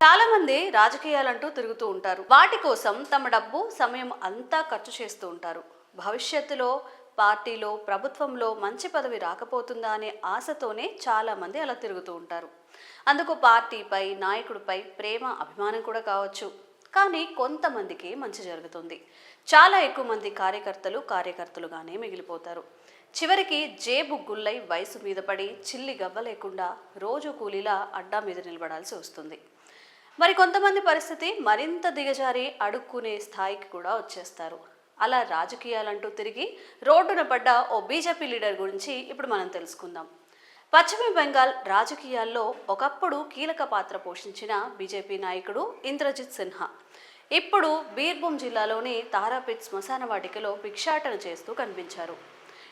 చాలా మంది రాజకీయాలంటూ తిరుగుతూ ఉంటారు. వాటి కోసం తమ డబ్బు సమయం అంతా ఖర్చు చేస్తూ ఉంటారు. భవిష్యత్తులో పార్టీలో ప్రభుత్వంలో మంచి పదవి రాకపోతుందా అనే ఆశతోనే చాలా మంది అలా తిరుగుతూ ఉంటారు. అందుకు పార్టీపై నాయకుడిపై ప్రేమ అభిమానం కూడా కావచ్చు. కానీ కొంతమందికి మంచి జరుగుతుంది. చాలా ఎక్కువ మంది కార్యకర్తలుగానే మిగిలిపోతారు. చివరికి జేబు గుల్లై వయసు మీద పడి చిల్లి గవ్వ లేకుండా రోజు కూలీలా అడ్డా మీద నిలబడాల్సి వస్తుంది. మరి కొంతమంది పరిస్థితి మరింత దిగజారి అడుక్కునే స్థాయికి కూడా వచ్చేస్తారు. అలా రాజకీయాలంటూ తిరిగి రోడ్డున పడ్డ ఓ బీజేపీ లీడర్ గురించి ఇప్పుడు మనం తెలుసుకుందాం. పశ్చిమ బెంగాల్ రాజకీయాల్లో ఒకప్పుడు కీలక పాత్ర పోషించిన బీజేపీ నాయకుడు ఇంద్రజిత్ సిన్హా ఇప్పుడు బీర్భూం జిల్లాలోని తారాపీట్ శ్మశాన వాటికలో భిక్షాటన చేస్తూ కనిపించారు.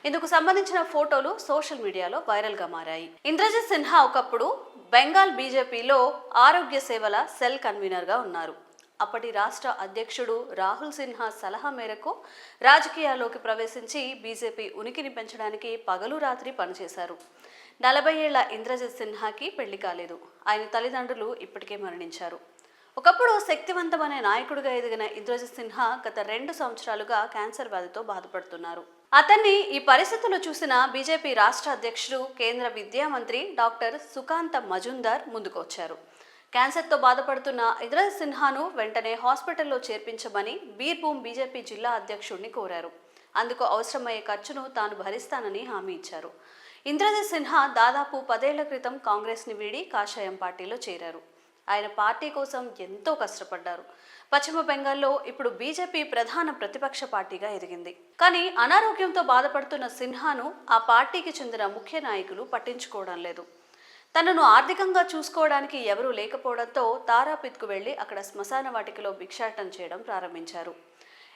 ఇందుకు సంబంధించిన ఫోటోలు సోషల్ మీడియాలో వైరల్గా మారాయి. ఇంద్రజిత్ సిన్హా ఒకప్పుడు బెంగాల్ బీజేపీలో ఆరోగ్య సేవల సెల్ కన్వీనర్గా ఉన్నారు. అప్పటి రాష్ట్ర అధ్యక్షుడు రాహుల్ సిన్హా సలహా మేరకు రాజకీయాల్లోకి ప్రవేశించి బీజేపీ ఉనికిని పెంచడానికి పగలు రాత్రి పనిచేశారు. 40 ఏళ్ల ఇంద్రజిత్ సిన్హాకి పెళ్లి కాలేదు. ఆయన తల్లిదండ్రులు ఇప్పటికే మరణించారు. ఒకప్పుడు శక్తివంతమైన నాయకుడిగా ఎదిగిన ఇంద్రజిత్ సిన్హా గత 2 సంవత్సరాలుగా క్యాన్సర్ వ్యాధితో బాధపడుతున్నారు. అతన్ని ఈ పరిస్థితుల్లో చూసిన బీజేపీ రాష్ట్ర అధ్యక్షుడు కేంద్ర విద్యా మంత్రి డాక్టర్ సుకాంత మజుందార్ ముందుకొచ్చారు. క్యాన్సర్తో బాధపడుతున్న ఇంద్రజిత్ సిన్హాను వెంటనే హాస్పిటల్లో చేర్పించమని బీర్భూం బీజేపీ జిల్లా అధ్యక్షుడిని కోరారు. అందుకు అవసరమయ్యే ఖర్చును తాను భరిస్తానని హామీ ఇచ్చారు. ఇంద్రజిత్ సిన్హా దాదాపు 10 ఏళ్ల క్రితం కాంగ్రెస్ని వీడి కాషాయం పార్టీలో చేరారు. ఆయన పార్టీ కోసం ఎంతో కష్టపడ్డారు. పశ్చిమ బెంగాల్లో ఇప్పుడు బీజేపీ ప్రధాన ప్రతిపక్ష పార్టీగా ఎదిగింది. కానీ అనారోగ్యంతో బాధపడుతున్న సిన్హాను ఆ పార్టీకి చెందిన ముఖ్య నాయకులు పట్టించుకోవడం లేదు. తనను ఆర్థికంగా చూసుకోవడానికి ఎవరూ లేకపోవడంతో తారాపీట్కు వెళ్లి అక్కడ శ్మశాన వాటికలో భిక్షాటన చేయడం ప్రారంభించారు.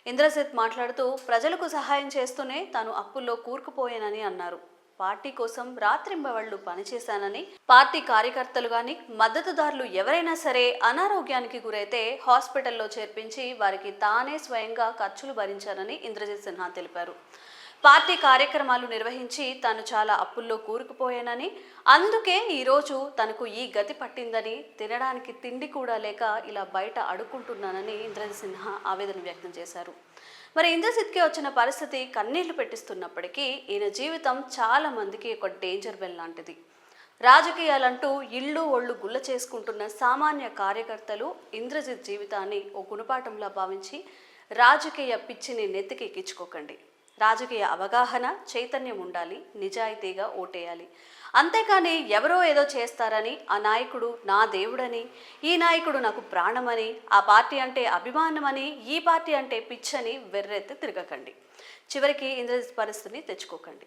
ఇంద్రజిత్ మాట్లాడుతూ ప్రజలకు సహాయం చేస్తూనే తాను అప్పుల్లో కూరుకుపోయానని అన్నారు. పార్టీ కోసం రాత్రింబవళ్లు పనిచేశానని, పార్టీ కార్యకర్తలు గాని మద్దతుదారులు ఎవరైనా సరే అనారోగ్యానికి గురైతే హాస్పిటల్లో చేర్పించి వారికి తానే స్వయంగా ఖర్చులు భరించానని ఇంద్రజిత్ సిన్హా తెలిపారు. పార్టీ కార్యక్రమాలు నిర్వహించి తాను చాలా అప్పుల్లో కూరుకుపోయానని, అందుకే ఈరోజు తనకు ఈ గతి పట్టిందని, తినడానికి తిండి కూడా లేక ఇలా బయట అడుక్కుంటున్నానని ఇంద్రజిత్ సిన్హా ఆవేదన వ్యక్తం చేశారు. మరి ఇంద్రజిత్కి వచ్చిన పరిస్థితి కన్నీళ్లు పెట్టిస్తున్నప్పటికీ ఈయన జీవితం చాలా మందికి ఒక డేంజర్ బెల్ లాంటిది. రాజకీయాలంటూ ఇళ్ళు ఒళ్ళు గుల్ల చేసుకుంటున్న సామాన్య కార్యకర్తలు ఇంద్రజిత్ జీవితాన్ని ఓ గుణపాఠంలా భావించి రాజకీయ పిచ్చిని నెత్తికి ఎక్కించుకోకండి. రాజకీయ అవగాహన, చైతన్యం ఉండాలి. నిజాయితీగా ఓటేయాలి. అంతేకాని ఎవరో ఏదో చేస్తారని, ఆ నాయకుడు నా దేవుడని, ఈ నాయకుడు నాకు ప్రాణమని, ఆ పార్టీ అంటే అభిమానమని, ఈ పార్టీ అంటే పిచ్చని వెర్రెత్తి తిరగకండి. చివరికి ఇంద్రజిత్ పరిస్థితిని తెచ్చుకోకండి.